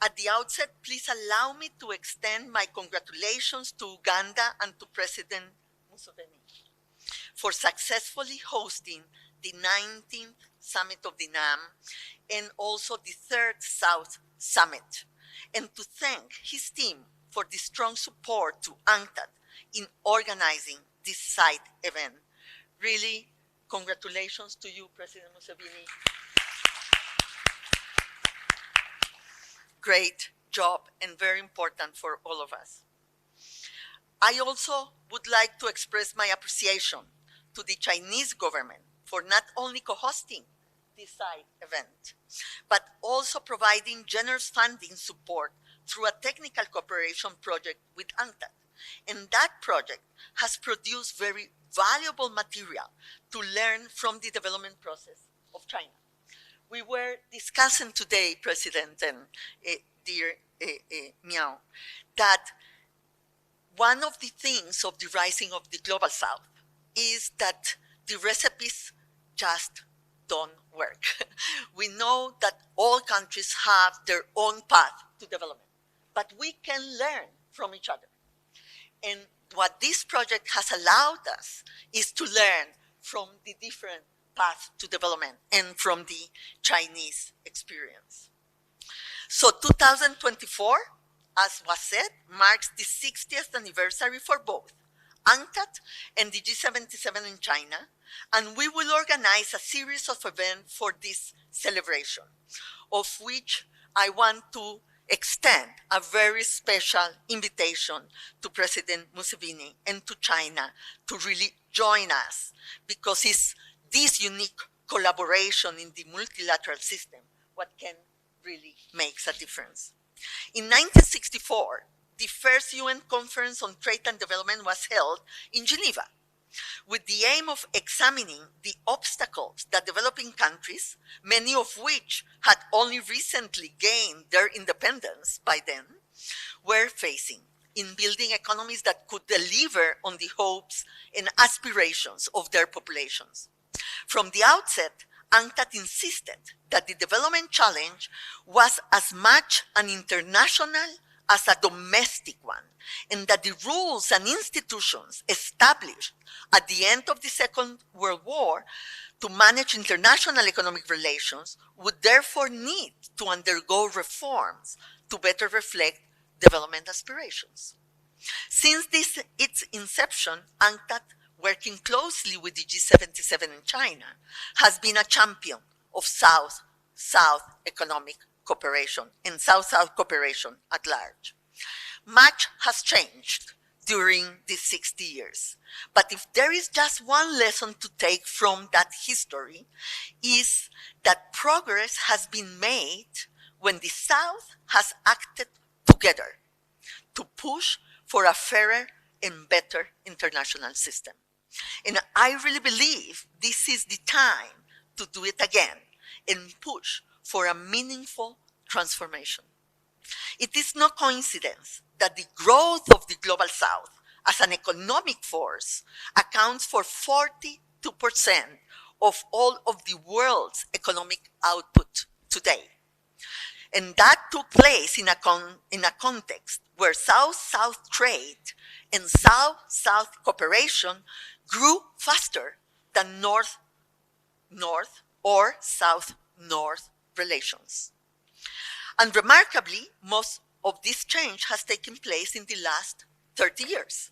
At the outset, please allow me to extend my congratulations to Uganda and to President Museveni for successfully hosting the 19th Summit of the NAM and also the 3rd South Summit, and to thank his team for the strong support to UNCTAD in organizing this side event. Really, congratulations to you, President Museveni. Great job and very important for all of us. I also would like to express my appreciation to the Chinese government for not only co-hosting this side event, but also providing generous funding support through a technical cooperation project with UNCTAD. And that project has produced very valuable material to learn from the development process of China. We were discussing today, President and dear Miao, that one of the things of the rising of the global south is that the recipes just don't work. We know that all countries have their own path to development, but we can learn from each other. And what this project has allowed us is to learn from the different paths to development and from the Chinese experience. So 2024, as was said, marks the 60th anniversary for both UNCTAD and the G77 in China, and we will organize a series of events for this celebration, of which I want to extend a very special invitation to President Museveni and to China to really join us, because it's this unique collaboration in the multilateral system what can really make a difference. In 1964, the first UN Conference on Trade and Development was held in Geneva, with the aim of examining the obstacles that developing countries, many of which had only recently gained their independence by then, were facing in building economies that could deliver on the hopes and aspirations of their populations. From the outset, UNCTAD insisted that the development challenge was as much an international as a domestic one, and that the rules and institutions established at the end of the Second World War to manage international economic relations would therefore need to undergo reforms to better reflect development aspirations. Since its inception, UNCTAD, working closely with the G77 in China, has been a champion of South-South economic cooperation and South-South cooperation at large. Much has changed during these 60 years, but if there is just one lesson to take from that history, is that progress has been made when the South has acted together to push for a fairer and better international system. And I really believe this is the time to do it again and push for a meaningful transformation. It is no coincidence that the growth of the global South as an economic force accounts for 42% of all of the world's economic output today. And that took place in a context where South-South trade and South-South cooperation grew faster than North-North or South-North relations. And remarkably, most of this change has taken place in the last 30 years.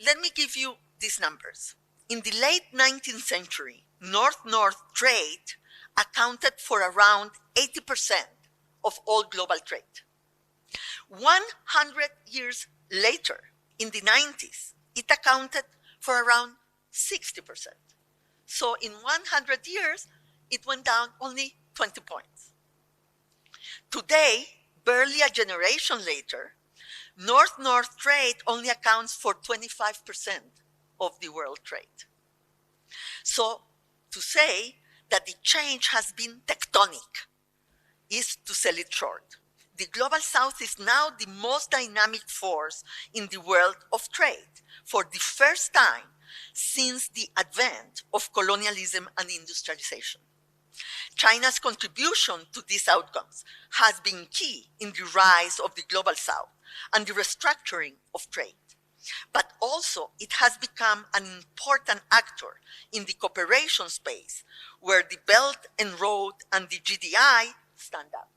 Let me give you these numbers. In the late 19th century, North-North trade accounted for around 80% of all global trade. 100 years later, in the 90s, it accounted for around 60%. So in 100 years, it went down only 20 points. Today, barely a generation later, North-North trade only accounts for 25% of the world trade. So to say that the change has been tectonic is to sell it short. The global South is now the most dynamic force in the world of trade for the first time since the advent of colonialism and industrialization. China's contribution to these outcomes has been key in the rise of the Global South and the restructuring of trade. But also, it has become an important actor in the cooperation space, where the Belt and Road and the GDI stand out.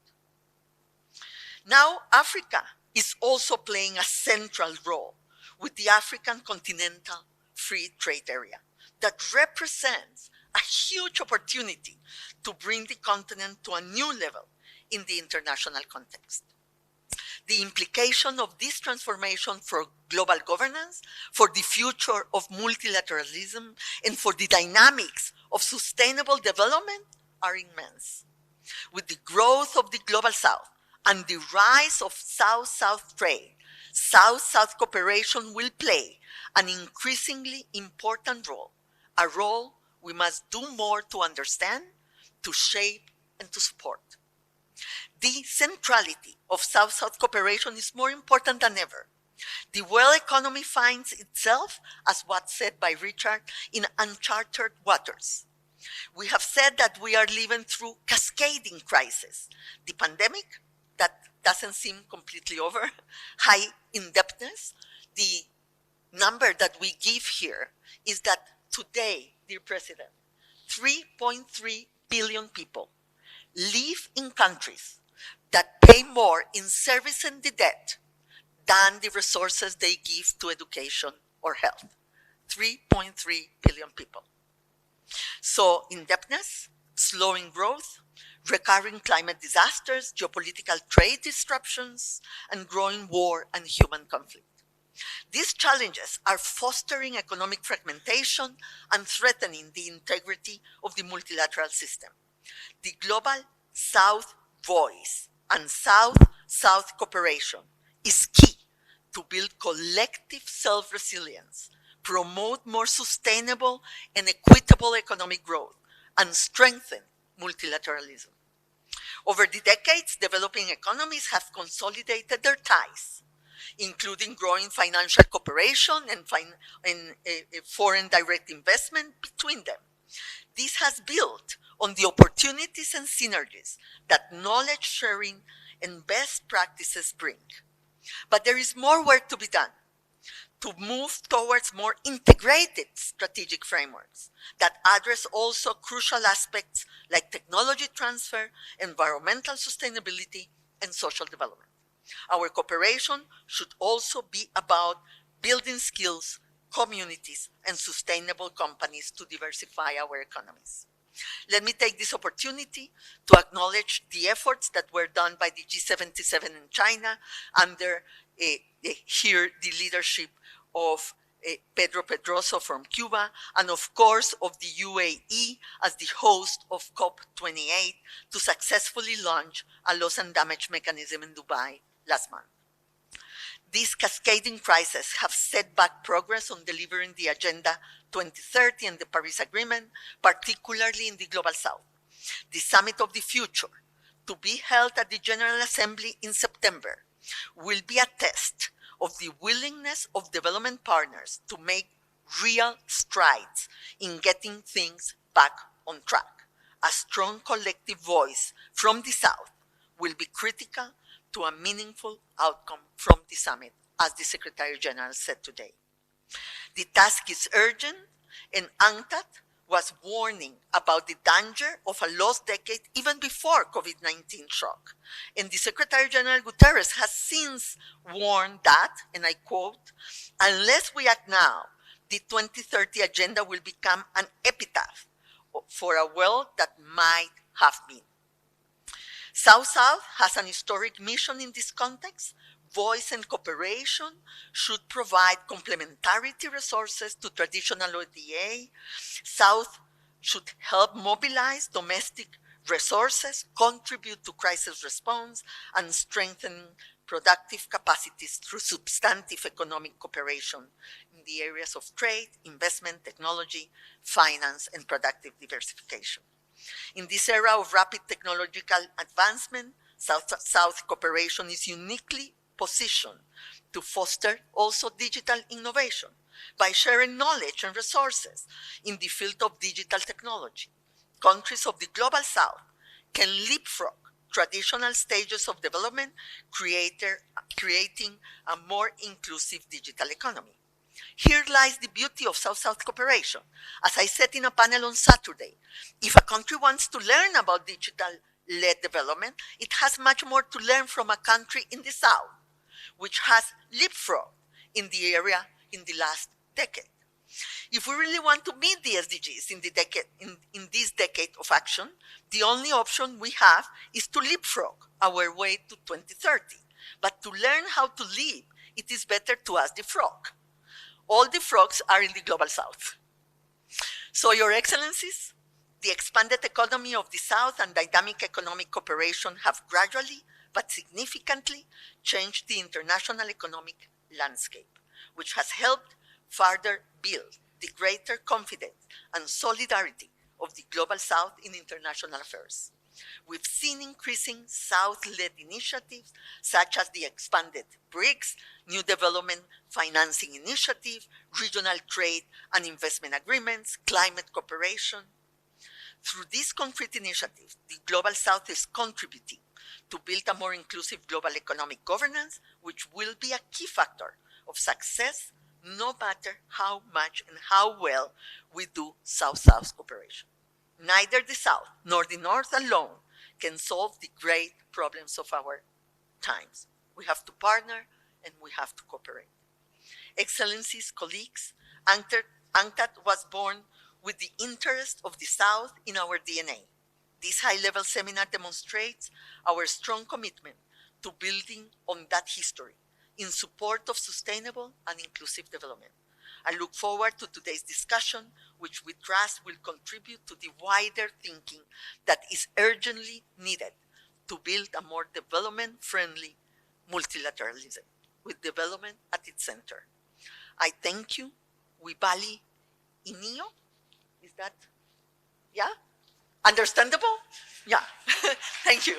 Now, Africa is also playing a central role with the African Continental Free Trade Area that represents a huge opportunity to bring the continent to a new level in the international context. The implication of this transformation for global governance, for the future of multilateralism, and for the dynamics of sustainable development are immense. With the growth of the Global South and the rise of South-South trade, South-South cooperation will play an increasingly important role, a role we must do more to understand, to shape, and to support. The centrality of South-South cooperation is more important than ever. The world economy finds itself, as was said by Richard, in uncharted waters. We have said that we are living through cascading crises. The pandemic, that doesn't seem completely over, high indebtedness. The number that we give here is that today, dear President, 3.3 billion people live in countries that pay more in servicing the debt than the resources they give to education or health. 3.3 billion people. So indebtedness, slowing growth, recurring climate disasters, geopolitical trade disruptions, and growing war and human conflict. These challenges are fostering economic fragmentation and threatening the integrity of the multilateral system. The Global South voice and South-South cooperation is key to build collective self-resilience, promote more sustainable and equitable economic growth, and strengthen multilateralism. Over the decades, developing economies have consolidated their ties, including growing financial cooperation and foreign direct investment between them. This has built on the opportunities and synergies that knowledge sharing and best practices bring. But there is more work to be done to move towards more integrated strategic frameworks that address also crucial aspects like technology transfer, environmental sustainability, and social development. Our cooperation should also be about building skills, communities, and sustainable companies to diversify our economies. Let me take this opportunity to acknowledge the efforts that were done by the G77 in China under here the leadership of Pedro Pedroso from Cuba, and of course of the UAE as the host of COP28 to successfully launch a loss and damage mechanism in Dubai last month. These cascading crises have set back progress on delivering the Agenda 2030 and the Paris Agreement, particularly in the Global South. The Summit of the Future, to be held at the General Assembly in September, will be a test of the willingness of development partners to make real strides in getting things back on track. A strong collective voice from the South will be critical to a meaningful outcome from the summit, as the Secretary General said today. The task is urgent, and UNCTAD was warning about the danger of a lost decade even before COVID-19 shock. And the Secretary General Guterres has since warned that, and I quote, "Unless we act now, the 2030 agenda will become an epitaph for a world that might have been." South-South has an historic mission in this context. Voice and cooperation should provide complementarity resources to traditional ODA. South should help mobilize domestic resources, contribute to crisis response, and strengthen productive capacities through substantive economic cooperation in the areas of trade, investment, technology, finance, and productive diversification. In this era of rapid technological advancement, South-South cooperation is uniquely positioned to foster also digital innovation by sharing knowledge and resources in the field of digital technology. Countries of the Global South can leapfrog traditional stages of development, creating a more inclusive digital economy. Here lies the beauty of South-South cooperation. As I said in a panel on Saturday, if a country wants to learn about digital-led development, it has much more to learn from a country in the South, which has leapfrogged in the area in the last decade. If we really want to meet the SDGs in this decade of action, the only option we have is to leapfrog our way to 2030. But to learn how to leap, it is better to ask the frog. All the frogs are in the Global South. So, Your Excellencies, the expanded economy of the South and dynamic economic cooperation have gradually but significantly changed the international economic landscape, which has helped further build the greater confidence and solidarity of the Global South in international affairs. We've seen increasing South-led initiatives such as the expanded BRICS, New Development Financing Initiative, regional trade and investment agreements, climate cooperation. Through these concrete initiatives, the Global South is contributing to build a more inclusive global economic governance, which will be a key factor of success no matter how much and how well we do South-South cooperation. Neither the South nor the North alone can solve the great problems of our times. We have to partner and we have to cooperate. Excellencies, colleagues, UNCTAD was born with the interest of the South in our DNA. This high-level seminar demonstrates our strong commitment to building on that history in support of sustainable and inclusive development. I look forward to today's discussion, which we trust will contribute to the wider thinking that is urgently needed to build a more development-friendly multilateralism, with development at its center. I thank you. Wibali Inio? Is that, yeah? Understandable? Yeah. Thank you.